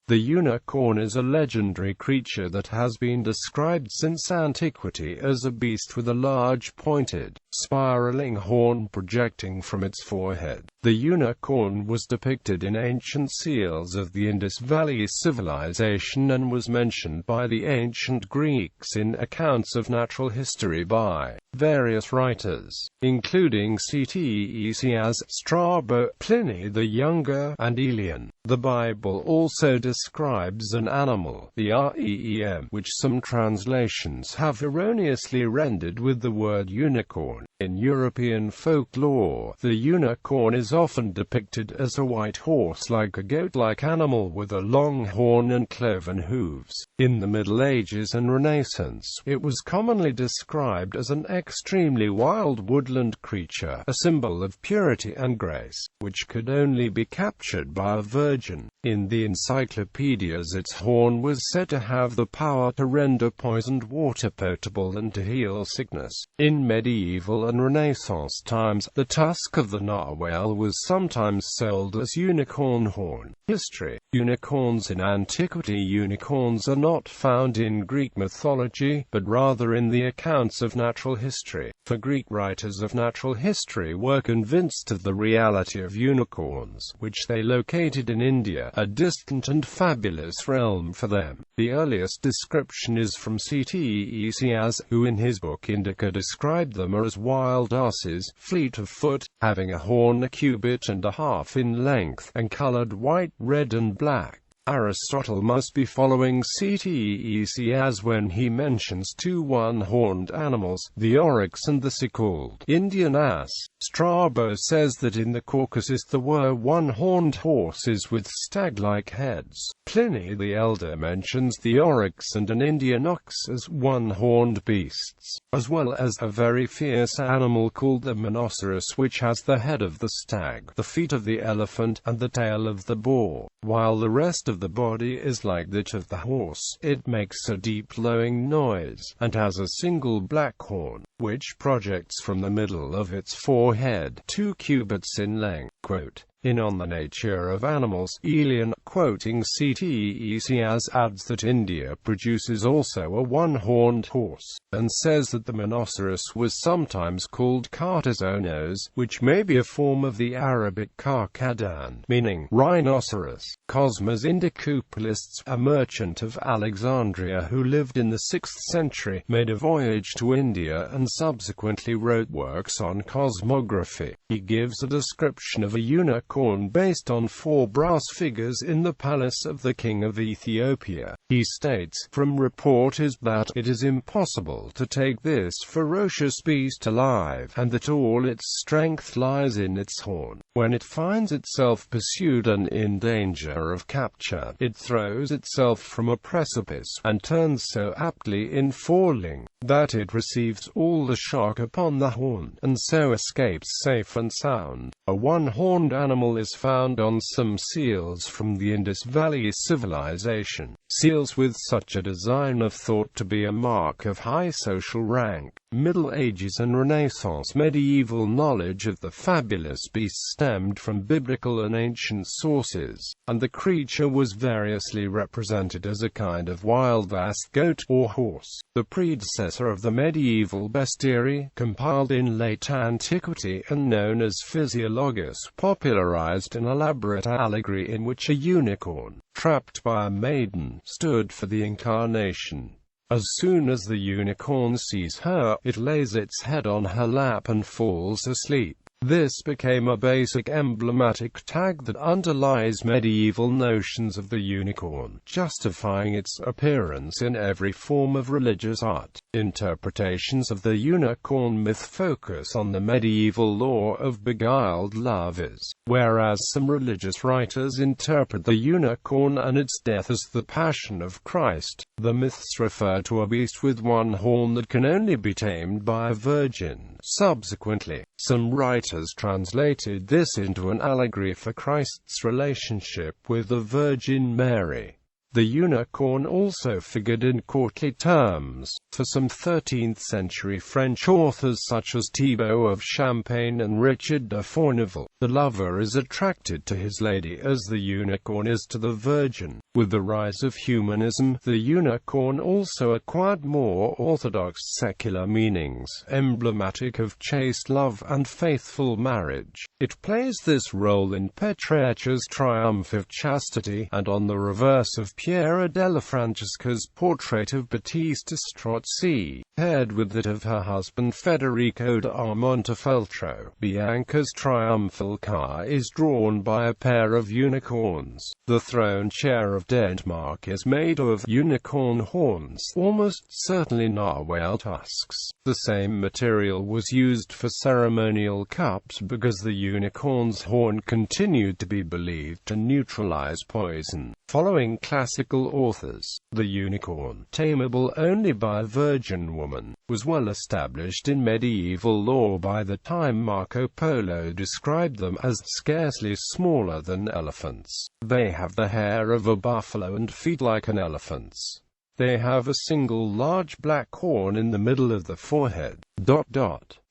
The unicorn is a legendary creature that has been described since antiquity as a beast with a large pointed, spiraling horn projecting from its forehead. The unicorn was depicted in ancient seals of the Indus Valley Civilization and was mentioned by the ancient Greeks in accounts of natural history by various writers, including Ctesias, Strabo, Pliny the Younger, and Aelian. The Bible also describes an animal, the rem, which some translations have erroneously rendered with the word unicorn. In European folklore, the unicorn is often depicted as a white horse-like, a goat-like animal with a long horn and cloven hooves. In the Middle Ages and Renaissance, it was commonly described as an extremely wild woodland creature, a symbol of purity and grace, which could only be captured by a virgin. In the encyclopedias, its horn was said to have the power to render poisoned water potable and to heal sickness. In medieval and Renaissance times, the tusk of the narwhal was sometimes sold as unicorn horn. History. Unicorns in antiquity. Unicorns are not found in Greek mythology, but rather in the accounts of natural history. For Greek writers of natural history were convinced of the reality of unicorns, which they located in India, a distant and fabulous realm for them. The earliest description is from Ctesias, who in his book Indica described them as wild asses, fleet of foot, having a horn a cubit and a half in length, and colored white, red and black. Aristotle must be following Ctesias when he mentions two one-horned animals, the oryx and the so-called Indian ass. Strabo says that in the Caucasus there were one-horned horses with stag-like heads. Pliny the Elder mentions the oryx and an Indian ox as one-horned beasts, as well as a very fierce animal called the rhinoceros, which has the head of the stag, the feet of the elephant, and the tail of the boar, while the rest of the body is like that of the horse. It makes a deep lowing noise, and has a single black horn, which projects from the middle of its forehead, 2 cubits in length. Quote, in On the Nature of Animals, Aelian, quoting Ctesias, adds that India produces also a one-horned horse, and says that the rhinoceros was sometimes called Cartazonos, which may be a form of the Arabic Carcadan, meaning rhinoceros. Cosmas Indicopoulos, a merchant of Alexandria who lived in the 6th century, made a voyage to India and subsequently wrote works on cosmography. He gives a description of a unicorn based on 4 brass figures in the palace of the king of Ethiopia. He states, from report is that it is impossible to take this ferocious beast alive, and that all its strength lies in its horn. When it finds itself pursued and in danger of capture, it throws itself from a precipice, and turns so aptly in falling, that it receives all the shock upon the horn, and so escapes safe and sound. A one-horned animal is found on some seals from the Indus Valley Civilization. Seals with such a design are thought to be a mark of high social rank. Middle Ages and Renaissance medieval knowledge of the fabulous beast stemmed from biblical and ancient sources, and the creature was variously represented as a kind of wild ass, goat, or horse. The predecessor of the medieval bestiary, compiled in late antiquity and known as Physiologus, popularized an elaborate allegory in which a unicorn, trapped by a maiden, stood for the incarnation. As soon as the unicorn sees her, it lays its head on her lap and falls asleep. This became a basic emblematic tag that underlies medieval notions of the unicorn, justifying its appearance in every form of religious art. Interpretations of the unicorn myth focus on the medieval lore of beguiled lovers, whereas some religious writers interpret the unicorn and its death as the Passion of Christ. The myths refer to a beast with one horn that can only be tamed by a virgin. Subsequently, some writers translated this into an allegory for Christ's relationship with the Virgin Mary. The unicorn also figured in courtly terms. For some 13th-century French authors such as Thibaut of Champagne and Richard de Fourneville, the lover is attracted to his lady as the unicorn is to the virgin. With the rise of humanism, the unicorn also acquired more orthodox secular meanings, emblematic of chaste love and faithful marriage. It plays this role in Petrarch's Triumph of Chastity, and on the reverse of Piera della Francesca's portrait of Battista Strozzi, paired with that of her husband Federico da Montefeltro. Bianca's triumphal car is drawn by a pair of unicorns. The throne chair of Denmark is made of unicorn horns, almost certainly narwhal tusks. The same material was used for ceremonial cups because the unicorn's horn continued to be believed to neutralize poison. Following classical authors, the unicorn, tameable only by a virgin woman, was well established in medieval law by the time Marco Polo described them as scarcely smaller than elephants. They have the hair of a buffalo and feet like an elephant's. They have a single large black horn in the middle of the forehead.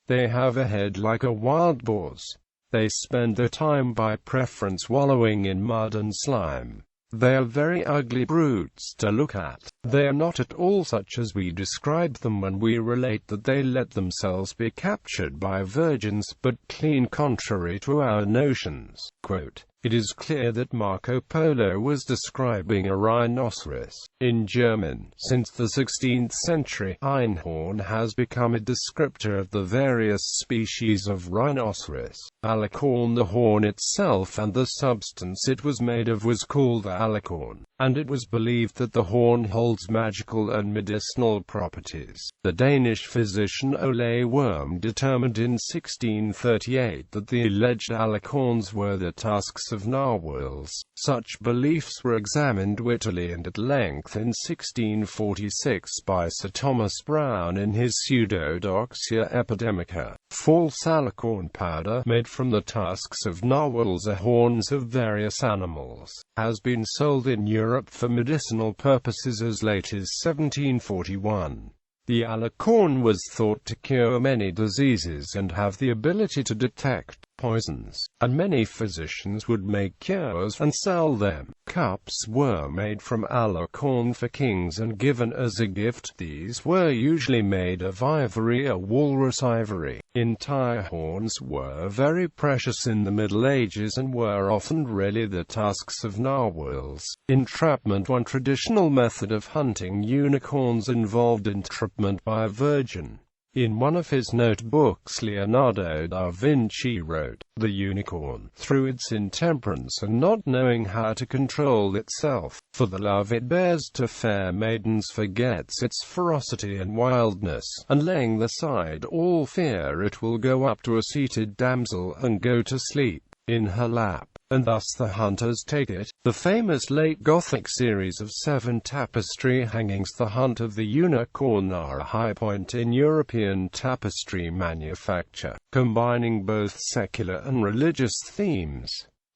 They have a head like a wild boar's. They spend their time by preference wallowing in mud and slime. They are very ugly brutes to look at. They are not at all such as we describe them when we relate that they let themselves be captured by virgins, but clean contrary to our notions. Quote, "It is clear that Marco Polo was describing a rhinoceros." In German, since the 16th century, Einhorn has become a descriptor of the various species of rhinoceros. Alicorn, the horn itself and the substance it was made of was called alicorn, and it was believed that the horn holds magical and medicinal properties. The Danish physician Ole Worm determined in 1638 that the alleged alicorns were the tusks of narwhals. Such beliefs were examined wittily and at length in 1646 by Sir Thomas Browne in his Pseudodoxia Epidemica. False alicorn powder, made from the tusks of narwhals or horns of various animals, has been sold in Europe for medicinal purposes as late as 1741. The alicorn was thought to cure many diseases and have the ability to detect poisons, and many physicians would make cures and sell them. Cups were made from alicorn for kings and given as a gift. These were usually made of ivory or walrus ivory. Entire horns were very precious in the Middle Ages and were often really the tusks of narwhals. Entrapment. One traditional method of hunting unicorns involved entrapment by a virgin. In one of his notebooks Leonardo da Vinci wrote, "The unicorn, through its intemperance and not knowing how to control itself, for the love it bears to fair maidens forgets its ferocity and wildness, and laying aside all fear it will go up to a seated damsel and go to sleep in her lap, and thus the hunters take it." The famous late Gothic series of 7 tapestry hangings, The Hunt of the Unicorn, are a high point in European tapestry manufacture, combining both secular and religious themes.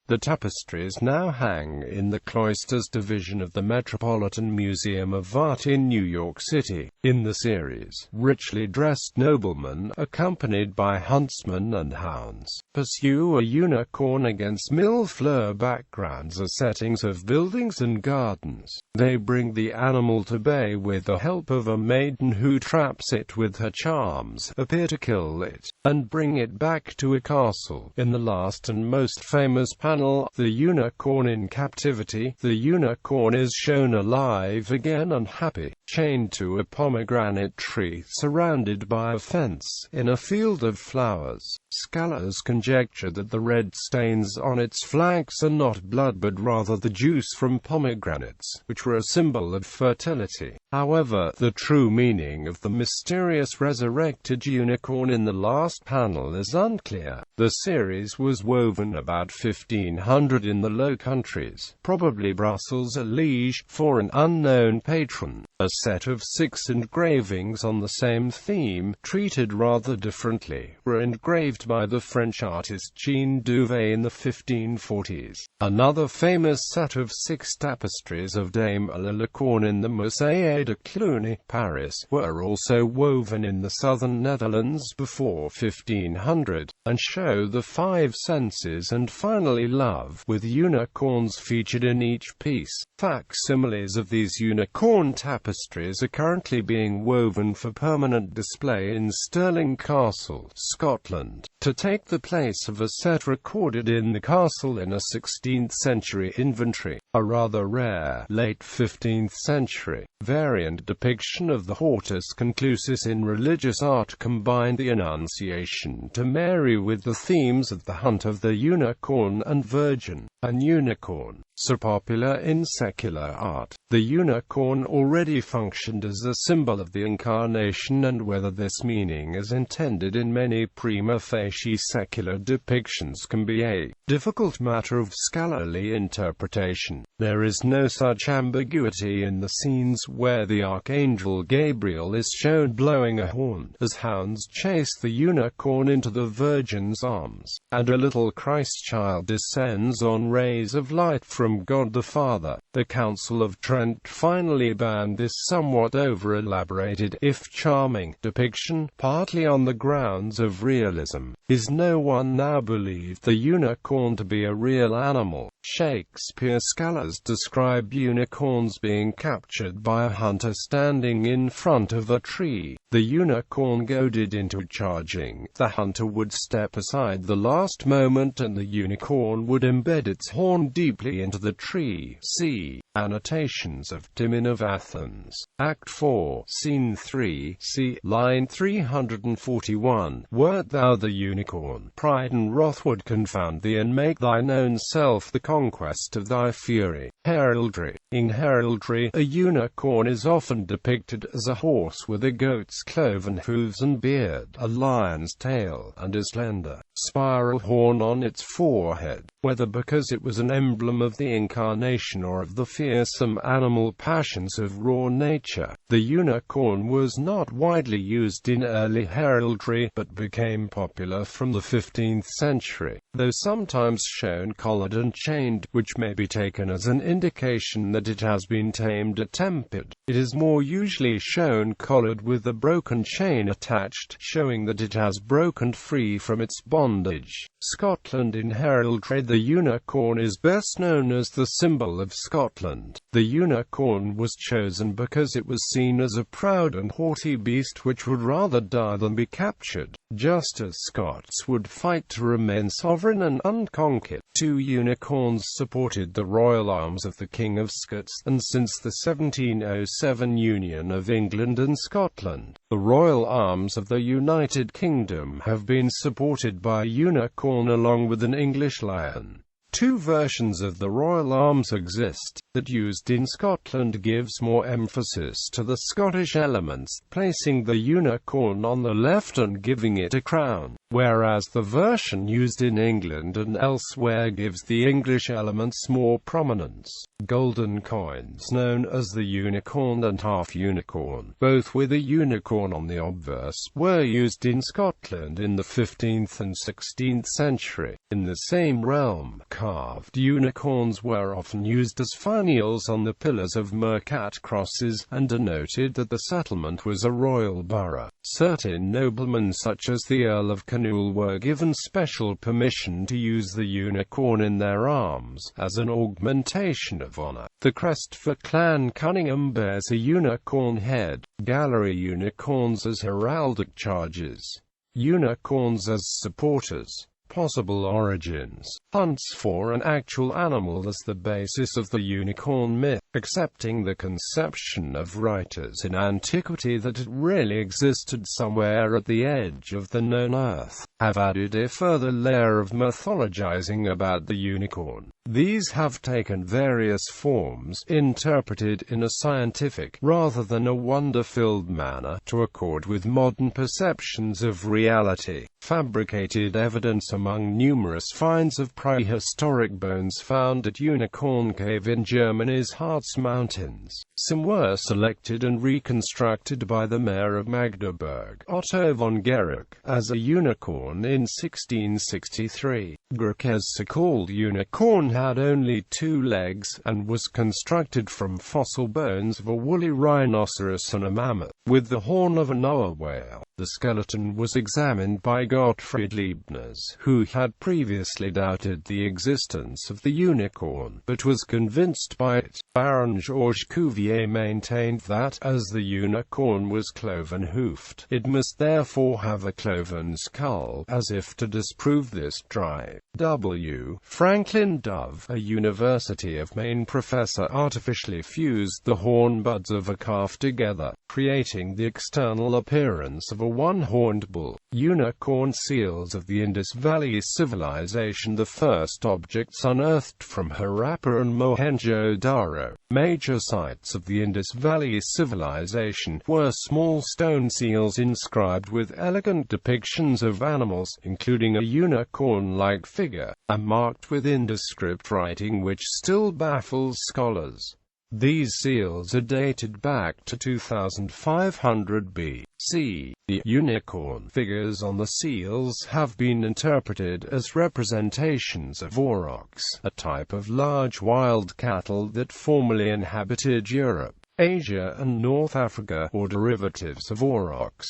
The tapestries now hang in the Cloisters division of the Metropolitan Museum of Art in New York City. In the series, richly dressed noblemen, accompanied by huntsmen and hounds, pursue a unicorn against mille-fleur backgrounds or settings of buildings and gardens. They bring the animal to bay with the help of a maiden who traps it with her charms, appear to kill it, and bring it back to a castle. In the last and most famous panel, The Unicorn in Captivity, the unicorn is shown alive again and happy, chained to a pomegranate tree surrounded by a fence, in a field of flowers. Scholars conjecture that the red stains on its flanks are not blood but rather the juice from pomegranates, which were a symbol of fertility. However, the true meaning of the mysterious resurrected unicorn in the last panel is unclear. The series was woven about 1500 in the Low Countries, probably Brussels or Liège, for an unknown patron. A set of 6 engravings on the same theme, treated rather differently, were engraved by the French artist Jean Duvet in the 1540s. Another famous set of 6 tapestries of Dame Aelian in the Musée de Cluny, Paris, were also woven in the southern Netherlands before 1500, and show the 5 senses and finally love, with unicorns featured in each piece. Facsimiles of these unicorn tapestries are currently being woven for permanent display in Stirling Castle, Scotland, to take the place of a set recorded in the castle in a 16th century inventory. A rather rare, late 15th century, variant depiction of the Hortus Conclusus in religious art combined the Annunciation to Mary with the themes of the hunt of the unicorn and Virgin. An unicorn, so popular in secular art, the unicorn already functioned as a symbol of the Incarnation, and whether this meaning is intended in many prima facie secular depictions can be a difficult matter of scholarly interpretation. There is no such ambiguity in the scenes where the Archangel Gabriel is shown blowing a horn, as hounds chase the unicorn into the Virgin's arms, and a little Christ child descends on rays of light from God the Father. The Council of Trent finally banned this somewhat over-elaborated, if charming, depiction, partly on the grounds of realism. Is no one now believed the unicorn to be a real animal? Shakespeare scholars describe unicorns being captured by a hunter standing in front of a tree. The unicorn goaded into charging, the hunter would step aside the last moment and the unicorn would embed its horn deeply into the tree. See Annotations of Timon of Athens, Act 4, Scene 3, c. line 341. Wert thou the unicorn, pride and wrath would confound thee and make thine own self the conquest of thy fury. Heraldry. In heraldry, a unicorn is often depicted as a horse with a goat's cloven hooves and beard, a lion's tail, and a slender, spiral horn on its forehead. Whether because it was an emblem of the Incarnation or of the fearsome animal passions of raw nature, the unicorn was not widely used in early heraldry, but became popular from the 15th century, though sometimes shown collared and chained, which may be taken as an indication that it has been tamed or tempered. It is more usually shown collared with a broken chain attached, showing that it has broken free from its bondage. Scotland. In heraldry, the unicorn is best known as the symbol of Scotland. The unicorn was chosen because it was seen as a proud and haughty beast which would rather die than be captured, just as Scots would fight to remain sovereign and unconquered. 2 unicorns supported the royal arms of the King of Scots, and since the 1707 union of England and Scotland, the royal arms of the United Kingdom have been supported by a unicorn along with an English lion. 2 versions of the royal arms exist. That used in Scotland gives more emphasis to the Scottish elements, placing the unicorn on the left and giving it a crown, whereas the version used in England and elsewhere gives the English elements more prominence. Golden coins known as the unicorn and half-unicorn, both with a unicorn on the obverse, were used in Scotland in the 15th and 16th century. In the same realm, carved unicorns were often used as finials on the pillars of mercat crosses, and denoted that the settlement was a royal borough. Certain noblemen such as the Earl of Kinnoul were given special permission to use the unicorn in their arms, as an augmentation of honor. The crest for Clan Cunningham bears a unicorn head. Gallery unicorns as heraldic charges. Unicorns as supporters. Possible origins. Hunts for an actual animal as the basis of the unicorn myth, accepting the conception of writers in antiquity that it really existed somewhere at the edge of the known earth, have added a further layer of mythologizing about the unicorn. These have taken various forms, interpreted in a scientific, rather than a wonder-filled manner, to accord with modern perceptions of reality. Fabricated evidence among numerous finds of prehistoric bones found at Unicorn Cave in Germany's Harz Mountains. Some were selected and reconstructed by the mayor of Magdeburg, Otto von Guericke, as a unicorn in 1663. Guericke's so-called unicorn had only 2 legs, and was constructed from fossil bones of a woolly rhinoceros and a mammoth, with the horn of a Noah whale. The skeleton was examined by Gottfried Leibniz, who had previously doubted the existence of the unicorn, but was convinced by it. Baron Georges Cuvier maintained that, as the unicorn was cloven-hoofed, it must therefore have a cloven skull, as if to disprove this drive. W. Franklin Dove, a University of Maine professor, artificially fused the horn buds of a calf together, creating the external appearance of a one-horned bull. Unicorn seals of the Indus Valley Civilization, the first objects unearthed from Harappa and Mohenjo-Daro. Major sites of the Indus Valley Civilization were small stone seals inscribed with elegant depictions of animals, including a unicorn-like figure, and marked with Indus-script writing which still baffles scholars. These seals are dated back to 2500 BC. The unicorn figures on the seals have been interpreted as representations of aurochs, a type of large wild cattle that formerly inhabited Europe, Asia and North Africa, or derivatives of aurochs.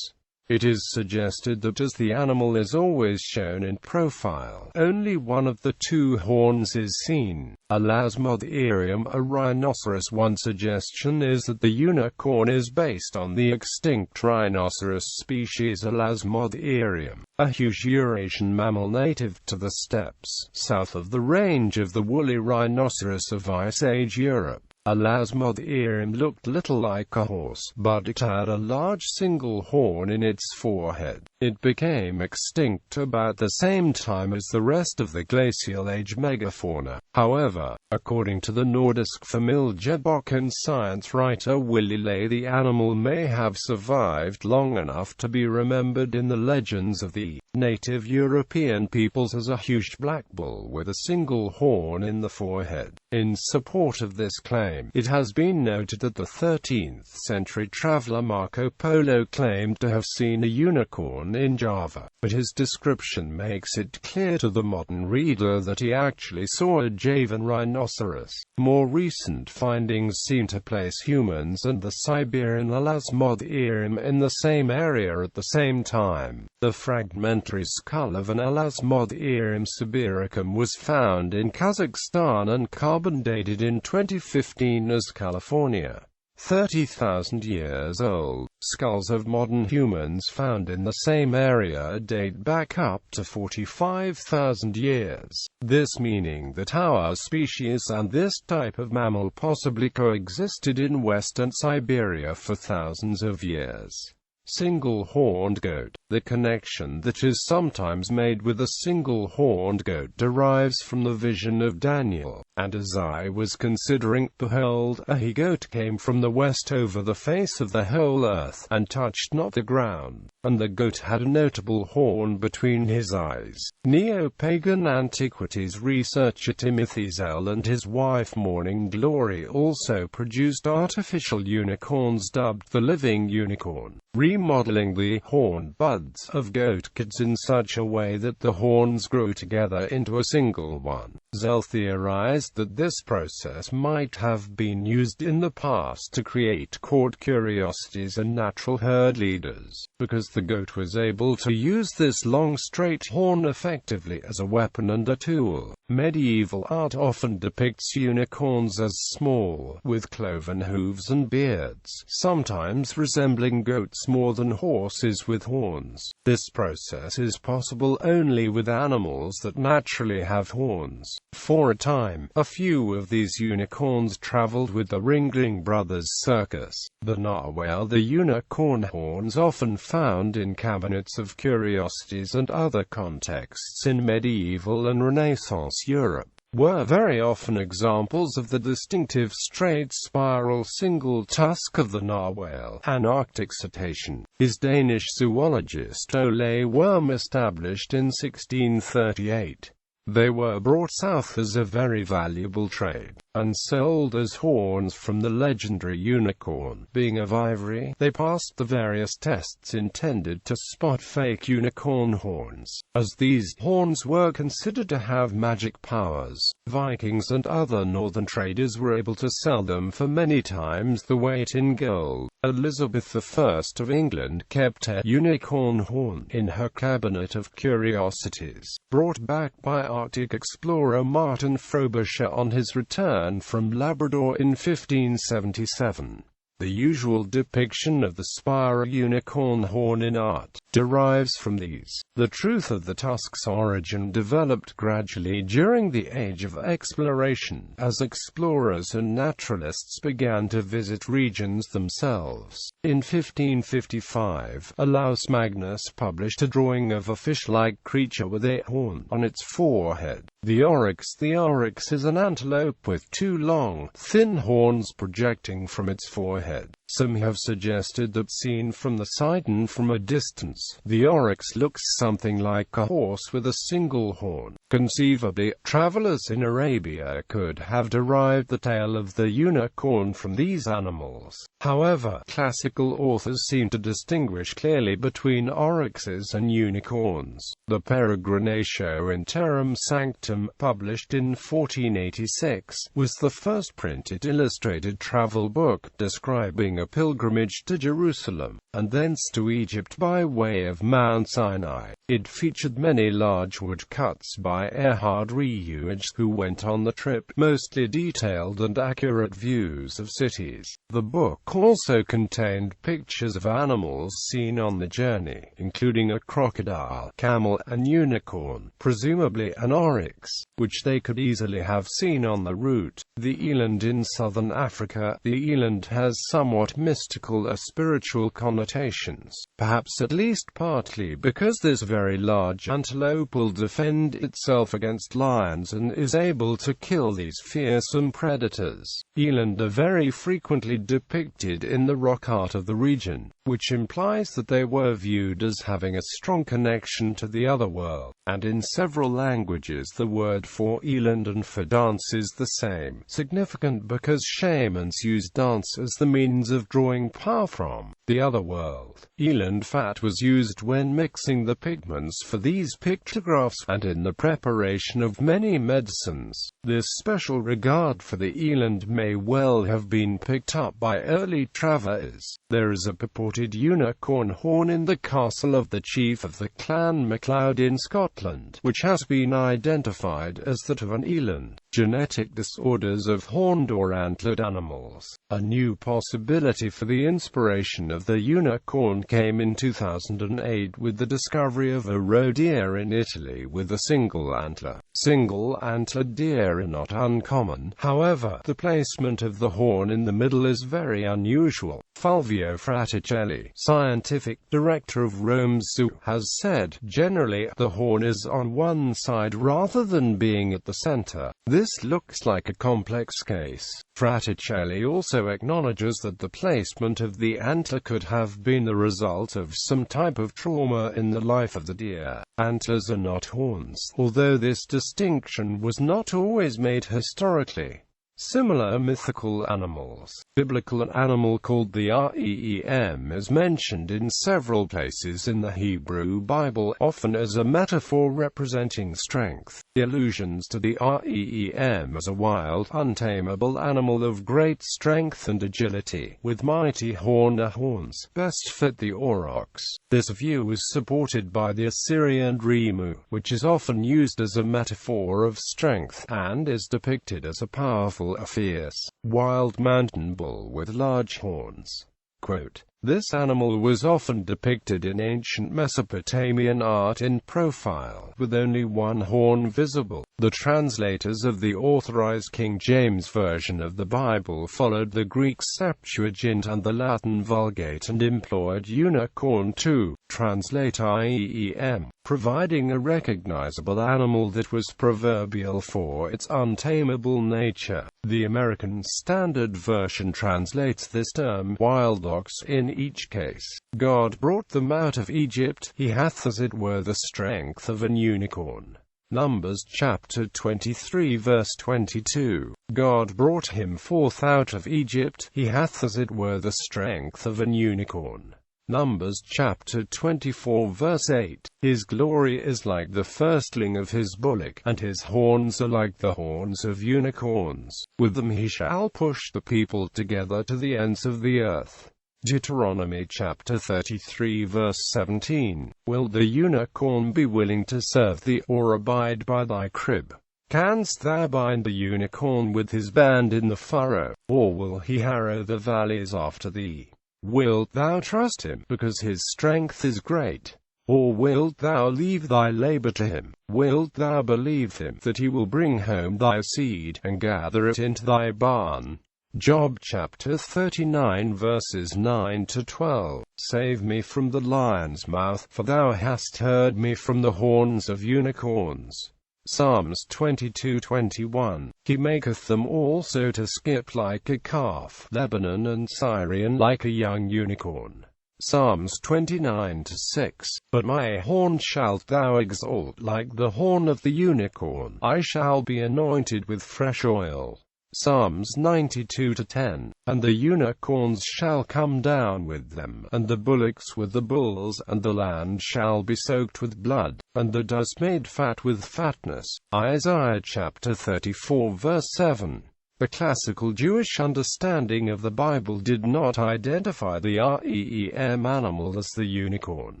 It is suggested that as the animal is always shown in profile, only one of the 2 horns is seen. Elasmotherium, a rhinoceros. One suggestion is that the unicorn is based on the extinct rhinoceros species Elasmotherium, a huge Eurasian mammal native to the steppes, south of the range of the woolly rhinoceros of Ice Age Europe. Elasmotherium looked little like a horse, but it had a large single horn in its forehead. It became extinct about the same time as the rest of the glacial age megafauna. However, according to the Nordisk Familiebok and science writer Willy Ley, the animal may have survived long enough to be remembered in the legends of the native European peoples as a huge black bull with a single horn in the forehead. In support of this claim, it has been noted that the 13th century traveler Marco Polo claimed to have seen a unicorn in Java, but his description makes it clear to the modern reader that he actually saw a Javan rhinoceros. More recent findings seem to place humans and the Siberian Elasmotherium in the same area at the same time. The fragmentary skull of an Elasmotherium sibiricum was found in Kazakhstan and carbon dated in 2015 as California. 30,000 years old. Skulls of modern humans found in the same area date back up to 45,000 years. This meaning that our species and this type of mammal possibly coexisted in western Siberia for thousands of years. Single-horned goat. The connection that is sometimes made with a single-horned goat derives from the vision of Daniel. And as I was considering, behold, a he-goat came from the west over the face of the whole earth, and touched not the ground. And the goat had a notable horn between his eyes. Neo-pagan antiquities researcher Timothy Zell and his wife Morning Glory also produced artificial unicorns dubbed the living unicorn, remodeling the horn buds of goat kids in such a way that the horns grew together into a single one. Zell theorized that this process might have been used in the past to create court curiosities and natural herd leaders, because the goat was able to use this long straight horn effectively as a weapon and a tool. Medieval art often depicts unicorns as small, with cloven hooves and beards, sometimes resembling goats more than horses with horns. This process is possible only with animals that naturally have horns. For a time, a few of these unicorns traveled with the Ringling Brothers circus. The narwhal, the unicorn horns often found in cabinets of curiosities and other contexts in medieval and Renaissance Europe. were very often examples of the distinctive straight spiral single tusk of the narwhal, an Arctic cetacean. His Danish zoologist Ole Worm established in 1638. They were brought south as a very valuable trade, and sold as horns from the legendary unicorn. Being of ivory, they passed the various tests intended to spot fake unicorn horns. As these horns were considered to have magic powers, Vikings and other northern traders were able to sell them for many times the weight in gold. Elizabeth I of England kept a unicorn horn in her cabinet of curiosities, brought back by Arctic explorer Martin Frobisher on his return from Labrador in 1577. The usual depiction of the spiral unicorn horn in art derives from these. The truth of the tusk's origin developed gradually during the Age of Exploration, as explorers and naturalists began to visit regions themselves. In 1555, Olaus Magnus published a drawing of a fish-like creature with a horn on its forehead. The oryx. The oryx is an antelope with two long, thin horns projecting from its forehead. Some have suggested that seen from the side and from a distance, the oryx looks something like a horse with a single horn. Conceivably, travelers in Arabia could have derived the tale of the unicorn from these animals. However, classical authors seem to distinguish clearly between oryxes and unicorns. The Peregrinatio in Terram Sanctum, published in 1486, was the first printed illustrated travel book describing a pilgrimage to Jerusalem, and thence to Egypt by way of Mount Sinai. It featured many large woodcuts by Erhard Reusch, who went on the trip, mostly detailed and accurate views of cities. The book also contained pictures of animals seen on the journey, including a crocodile, camel, and unicorn, presumably an oryx, which they could easily have seen on the route. The eland in southern Africa. The eland has somewhat mystical or spiritual connotations, perhaps at least partly because this very large antelope will defend itself against lions and is able to kill these fearsome predators. Eland are very frequently depicted in the rock art of the region, which implies that they were viewed as having a strong connection to the other world, and in several languages the word for eland and for dance is the same, significant because shamans use dance as the means of drawing power from the other world. Eland fat was used when mixing the pigments for these pictographs, and in the preparation of many medicines. This special regard for the eland may well have been picked up by early travellers. There is a purported unicorn horn in the castle of the chief of the clan MacLeod in Scotland, which has been identified as that of an eland. Genetic disorders of horned or antlered animals. A new possibility for the inspiration of the unicorn came in 2008 with the discovery of a roe deer in Italy with a single antler. Single-antlered deer are not uncommon, however, the placement of the horn in the middle is very unusual. Fulvio Fraticelli, scientific director of Rome's zoo, has said, generally, the horn is on one side rather than being at the center. This looks like a complex case. Fraticelli also acknowledges that the placement of the antler could have been the result of some type of trauma in the life of the deer. Antlers are not horns, although this distinction was not always made historically. Similar mythical animals. Biblical, an animal called the reem is mentioned in several places in the Hebrew Bible, often as a metaphor representing strength. The allusions to the reem as a wild, untamable animal of great strength and agility, with mighty horned horns, best fit the aurochs. This view is supported by the Assyrian Remu, which is often used as a metaphor of strength, and is depicted as a powerful, a fierce, wild mountain bull with large horns. Quote, This animal was often depicted in ancient Mesopotamian art in profile, with only one horn visible. The translators of the Authorized King James Version of the Bible followed the Greek Septuagint and the Latin Vulgate and employed unicorn to translate IEM, providing a recognizable animal that was proverbial for its untamable nature. The American Standard Version translates this term wild ox in each case. God brought them out of Egypt, he hath as it were the strength of an unicorn. Numbers chapter 23 verse 22. God brought him forth out of Egypt, he hath as it were the strength of an unicorn. Numbers chapter 24 verse 8. His glory is like the firstling of his bullock, and his horns are like the horns of unicorns. With them he shall push the people together to the ends of the earth. Deuteronomy chapter 33 verse 17. Will the unicorn be willing to serve thee, or abide by thy crib? Canst thou bind the unicorn with his band in the furrow, or will he harrow the valleys after thee? Wilt thou trust him, because his strength is great? Or wilt thou leave thy labor to him? Wilt thou believe him, that he will bring home thy seed, and gather it into thy barn? Job chapter 39 verses 9 to 12. Save me from the lion's mouth, for thou hast heard me from the horns of unicorns. Psalms 22:21. He maketh them also to skip like a calf, Lebanon and Syrian like a young unicorn. Psalms 29:6. But my horn shalt thou exalt like the horn of the unicorn. I shall be anointed with fresh oil. Psalms 92:10. And the unicorns shall come down with them, and the bullocks with the bulls, and the land shall be soaked with blood, and the dust made fat with fatness. Isaiah chapter 34 verse 7. The classical Jewish understanding of the Bible did not identify the REEM animal as the unicorn.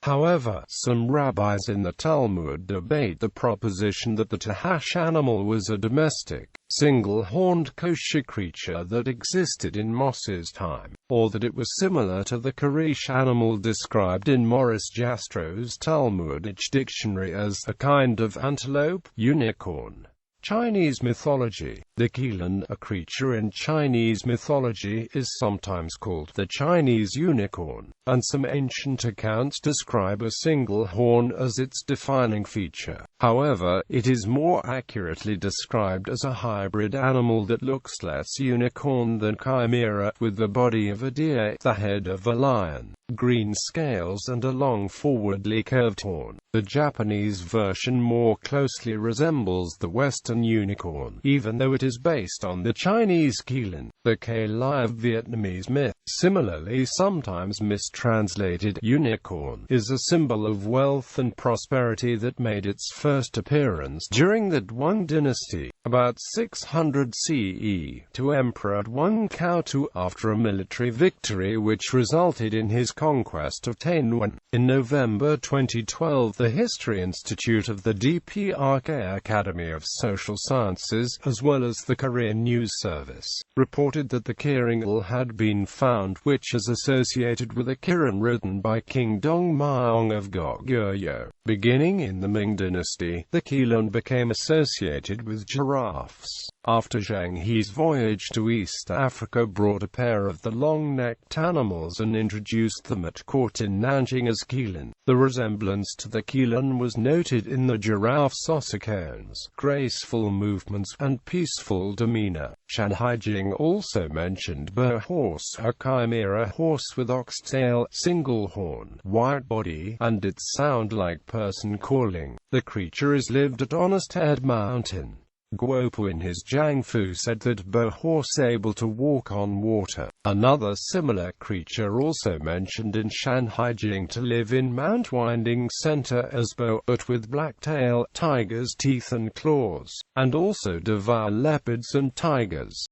However, some rabbis in the Talmud debate the proposition that the Tahash animal was a domestic, single-horned kosher creature that existed in Moses' time, or that it was similar to the Koresh animal described in Morris Jastro's Talmudic dictionary as a kind of antelope, unicorn. Chinese mythology. The Qilan, a creature in Chinese mythology, is sometimes called the Chinese unicorn, and some ancient accounts describe a single horn as its defining feature. However, it is more accurately described as a hybrid animal that looks less unicorn than chimera, with the body of a deer, the head of a lion, green scales and a long forwardly curved horn. The Japanese version more closely resembles the Western unicorn, even though it is based on the Chinese Qilan, the K-Lai of Vietnamese myth. Similarly, sometimes mistranslated, unicorn is a symbol of wealth and prosperity that made its first appearance during the Duong dynasty, about 600 CE, to Emperor Duong Cao after a military victory which resulted in his conquest of Taiwan. In November 2012, the History Institute of the DPRK Academy of Social Sciences, as well as the Korean News Service, reported that the Kiringal had been found, which is associated with a Kiran written by King Dong Maong of Goguryeo. Beginning in the Ming dynasty, the Qilan became associated with giraffes. After Zhang He's voyage to East Africa brought a pair of the long-necked animals and introduced them at court in Nanjing as Qilan. The resemblance to the Qilan was noted in the giraffe's ossicones, graceful movements, and peaceful demeanor. Shanhai Jing also mentioned Bo horse, a chimera horse with oxtail, single horn, white body, and its sound like person calling. The creature is lived at Honest Head Mountain. Guopu in his Jiangfu said that Bo horse able to walk on water. Another similar creature also mentioned in Shanhai Jing to live in Mount Winding Center as Bo, but with black tail, tiger's teeth and claws, and also devour leopards and tigers.